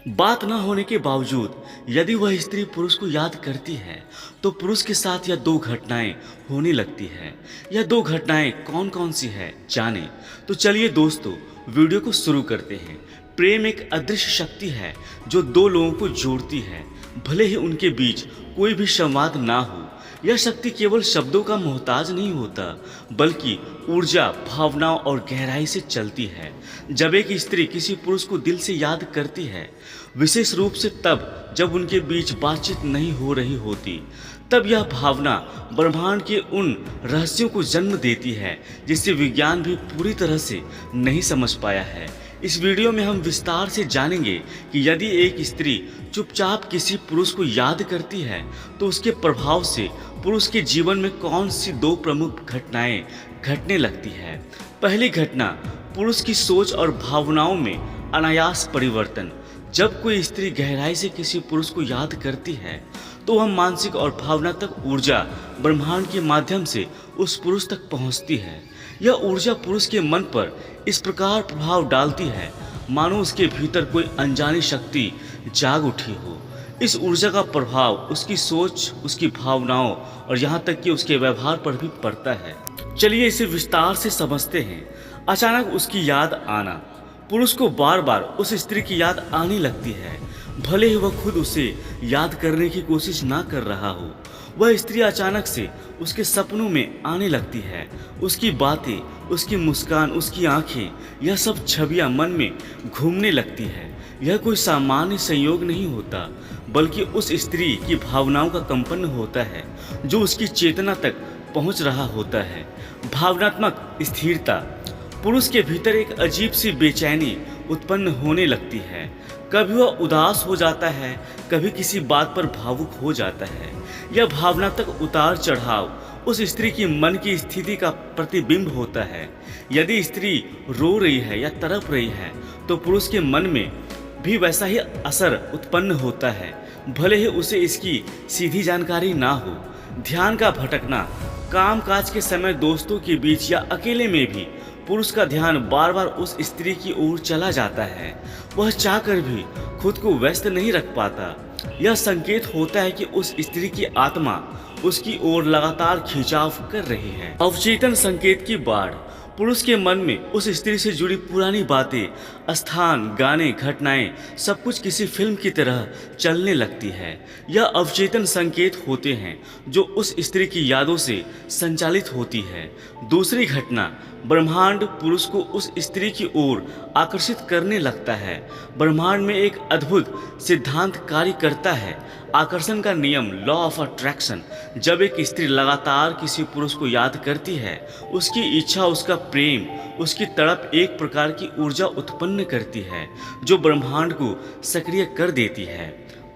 बात न होने के बावजूद यदि वह स्त्री पुरुष को याद करती है तो पुरुष के साथ यह दो घटनाएं होने लगती है। यह दो घटनाएं कौन कौन सी है जाने तो चलिए दोस्तों वीडियो को शुरू करते हैं। प्रेम एक अदृश्य शक्ति है जो दो लोगों को जोड़ती है, भले ही उनके बीच कोई भी संवाद ना हो। यह शक्ति केवल शब्दों का मोहताज नहीं होता बल्कि ऊर्जा, भावनाओं और गहराई से चलती है। जब एक स्त्री किसी पुरुष को दिल से याद करती है, विशेष रूप से तब जब उनके बीच बातचीत नहीं हो रही होती, तब यह भावना ब्रह्मांड के उन रहस्यों को जन्म देती है जिसे विज्ञान भी पूरी तरह से नहीं समझ पाया है। इस वीडियो में हम विस्तार से जानेंगे कि यदि एक स्त्री चुपचाप किसी पुरुष को याद करती है तो उसके प्रभाव से पुरुष के जीवन में कौन सी दो प्रमुख घटनाएं घटने लगती है। पहली घटना, पुरुष की सोच और भावनाओं में अनायास परिवर्तन। जब कोई स्त्री गहराई से किसी पुरुष को याद करती है तो वह मानसिक और भावनात्मक ऊर्जा ब्रह्मांड के माध्यम से उस पुरुष तक पहुंचती है। यह ऊर्जा पुरुष के मन पर इस प्रकार प्रभाव डालती है मानो उसके भीतर कोई अनजानी शक्ति जाग उठी हो। इस ऊर्जा का प्रभाव उसकी सोच, उसकी भावनाओं और यहाँ तक कि उसके व्यवहार पर भी पड़ता है। चलिए इसे विस्तार से समझते हैं। अचानक उसकी याद आना। पुरुष को बार बार उस स्त्री की याद आने लगती है, भले ही वह खुद उसे याद करने की कोशिश ना कर रहा हो। वह स्त्री अचानक से उसके सपनों में आने लगती है। उसकी बातें, उसकी मुस्कान, उसकी आंखें, यह सब छवियां मन में घूमने लगती है। यह कोई सामान्य संयोग नहीं होता बल्कि उस स्त्री की भावनाओं का कंपन होता है जो उसकी चेतना तक पहुंच रहा होता है। भावनात्मक स्थिरता। पुरुष के भीतर एक अजीब सी बेचैनी उत्पन्न होने लगती है। कभी वह उदास हो जाता है, कभी किसी बात पर भावुक हो जाता है। यह भावनात्मक उतार चढ़ाव उस स्त्री की मन की स्थिति का प्रतिबिंब होता है। यदि स्त्री रो रही है या तड़प रही है तो पुरुष के मन में भी वैसा ही असर उत्पन्न होता है, भले ही उसे इसकी सीधी जानकारी ना हो। ध्यान का भटकना। काम काज के समय, दोस्तों के बीच या अकेले में भी पुरुष का ध्यान बार बार उस स्त्री की ओर चला जाता है। वह चाहकर भी खुद को व्यस्त नहीं रख पाता। यह संकेत होता है कि उस स्त्री की आत्मा उसकी ओर लगातार खिंचाव कर रही है। अवचेतन संकेत की बाढ़। पुरुष के मन में उस स्त्री से जुड़ी पुरानी बातें, स्थान, गाने, घटनाएं सब कुछ किसी फिल्म की तरह चलने लगती है। यह अवचेतन संकेत होते हैं जो उस स्त्री की यादों से संचालित होती है। दूसरी घटना, ब्रह्मांड पुरुष को उस स्त्री की ओर आकर्षित करने लगता है। ब्रह्मांड में एक अद्भुत सिद्धांत कार्य करता है, आकर्षण का नियम, लॉ ऑफ अट्रैक्शन। जब एक स्त्री लगातार किसी पुरुष को याद करती है, उसकी इच्छा, उसका प्रेम, उसकी तड़प एक प्रकार की ऊर्जा उत्पन्न करती है जो ब्रह्मांड को सक्रिय कर देती है।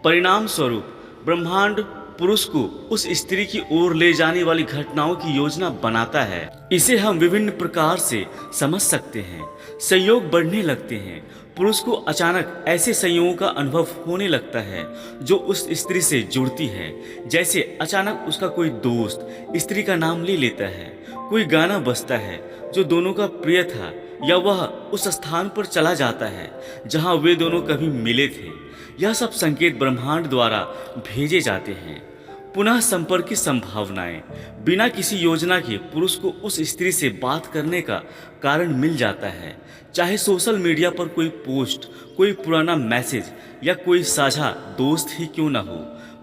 परिणाम स्वरूप ब्रह्मांड पुरुष को उस स्त्री की ओर ले जाने वाली घटनाओं की योजना बनाता है। इसे हम विभिन्न प्रकार से समझ सकते हैं। संयोग बढ़ने लगते हैं। पुरुष को अचानक ऐसे संयोगों का अनुभव होने लगता है जो उस स्त्री से जुड़ती है। जैसे अचानक उसका कोई दोस्त स्त्री का नाम ले लेता है, कोई गाना बजता है जो दोनों का प्रिय था, या वह उस स्थान पर चला जाता है जहां वे दोनों कभी मिले थे। यह सब संकेत ब्रह्मांड द्वारा भेजे जाते हैं। पुनः संपर्क की संभावनाएं। बिना किसी योजना के पुरुष को उस स्त्री से बात करने का कारण मिल जाता है, चाहे सोशल मीडिया पर कोई पोस्ट, कोई पुराना मैसेज या कोई साझा दोस्त ही क्यों न हो।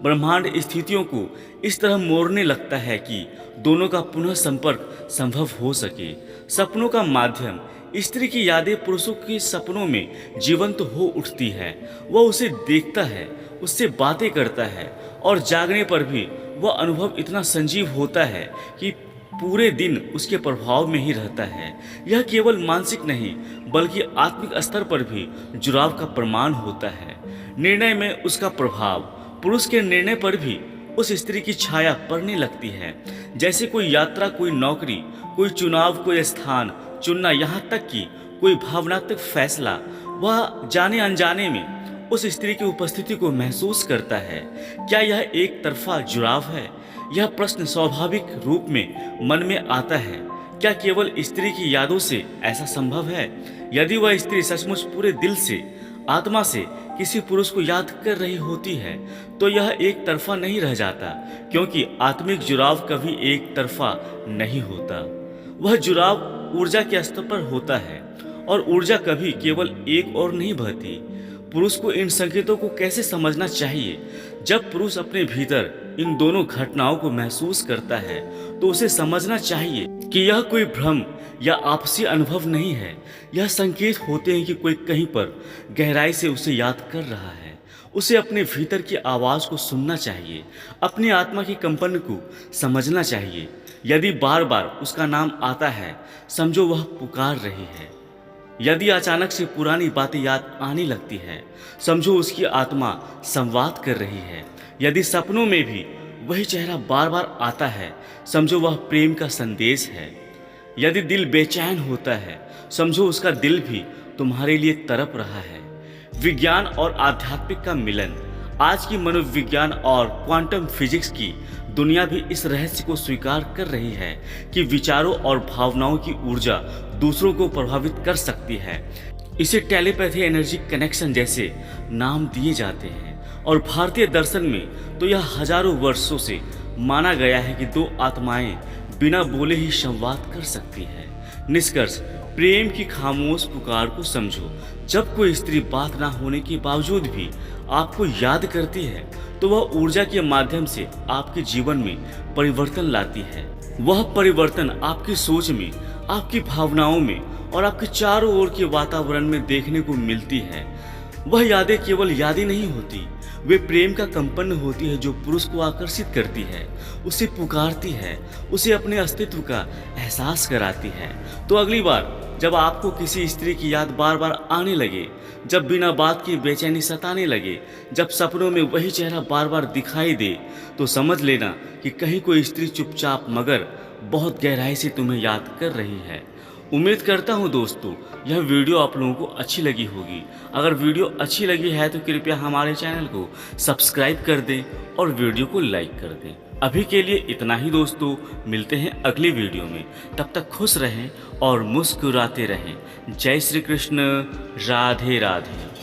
ब्रह्मांड स्थितियों को इस तरह मोड़ने लगता है कि दोनों का पुनः संपर्क संभव हो सके। सपनों का माध्यम। स्त्री की यादें पुरुषों के सपनों में जीवंत हो उठती है। वह उसे देखता है, उससे बातें करता है और जागने पर भी वह अनुभव इतना संजीव होता है कि पूरे दिन उसके प्रभाव में ही रहता है। यह केवल मानसिक नहीं बल्कि आत्मिक स्तर पर भी जुड़ाव का प्रमाण होता है। निर्णय में उसका प्रभाव। पुरुष के निर्णय पर भी उस स्त्री की छाया पड़ने लगती है। जैसे कोई यात्रा, कोई नौकरी, कोई चुनाव, कोई स्थान चुनना, यहाँ तक कि कोई भावनात्मक फैसला। वह जाने अनजाने में उस स्त्री की उपस्थिति को महसूस करता है। क्या यह एक तरफा जुड़ाव है? यह प्रश्न स्वाभाविक रूप में मन में आता है। क्या केवल स्त्री की यादों से ऐसा संभव है? यदि वह स्त्री सचमुच पूरे दिल से, आत्मा से किसी पुरुष को याद कर रही होती है तो यह एक तरफा नहीं रह जाता, क्योंकि आत्मिक जुड़ाव कभी एक तरफा नहीं होता। वह जुड़ाव ऊर्जा के स्तर पर होता है और ऊर्जा कभी केवल एक और नहीं बहती। पुरुष को इन संकेतों को कैसे समझना चाहिए? जब पुरुष अपने भीतर इन दोनों घटनाओं को महसूस करता है तो उसे समझना चाहिए कि यह कोई भ्रम या आपसी अनुभव नहीं है। यह संकेत होते हैं कि कोई कहीं पर गहराई से उसे याद कर रहा है। उसे अपने भीतर की आवाज़ को सुनना चाहिए, अपनी आत्मा के कंपन को समझना चाहिए। यदि बार बार उसका नाम आता है, समझो वह पुकार रही है। यदि अचानक से पुरानी बातें याद आने लगती है, समझो उसकी आत्मा संवाद कर रही है। यदि सपनों में भी वही चेहरा बार बार आता है, समझो वह प्रेम का संदेश है। यदि दिल बेचैन होता है, समझो उसका दिल भी तुम्हारे लिए तड़प रहा है। विज्ञान और आध्यात्मिक का मिलन। आज की मनोविज्ञान और क्वांटम फिजिक्स की दुनिया भी इस रहस्य को स्वीकार कर रही है कि विचारों और भावनाओं की ऊर्जा दूसरों को प्रभावित कर सकती है। इसे टेलीपैथी, एनर्जी कनेक्शन जैसे नाम दिए जाते हैं और भारतीय दर्शन में तो यह हजारों वर्षों से माना गया है कि दो आत्माएं बिना बोले ही संवाद कर सकती है। निष्कर्ष, प्रेम की खामोश पुकार को समझो। जब कोई स्त्री बात ना होने के बावजूद भी आपको याद करती है तो वह ऊर्जा के माध्यम से आपके जीवन में परिवर्तन लाती है। वह परिवर्तन आपकी सोच में, आपकी भावनाओं में और आपके चारों ओर के वातावरण में देखने को मिलती है। वह यादें केवल यादें नहीं होती, वे प्रेम का कंपन होती है जो पुरुष को आकर्षित करती है, उसे पुकारती है, उसे अपने अस्तित्व का एहसास कराती है। तो अगली बार जब आपको किसी स्त्री की याद बार बार आने लगे, जब बिना बात की बेचैनी सताने लगे, जब सपनों में वही चेहरा बार बार दिखाई दे, तो समझ लेना कि कहीं कोई स्त्री चुपचाप मगर बहुत गहराई से तुम्हें याद कर रही है। उम्मीद करता हूँ दोस्तों यह वीडियो आप लोगों को अच्छी लगी होगी। अगर वीडियो अच्छी लगी है तो कृपया हमारे चैनल को सब्सक्राइब कर दें और वीडियो को लाइक कर दें। अभी के लिए इतना ही दोस्तों, मिलते हैं अगली वीडियो में। तब तक खुश रहें और मुस्कुराते रहें। जय श्री कृष्ण, राधे राधे।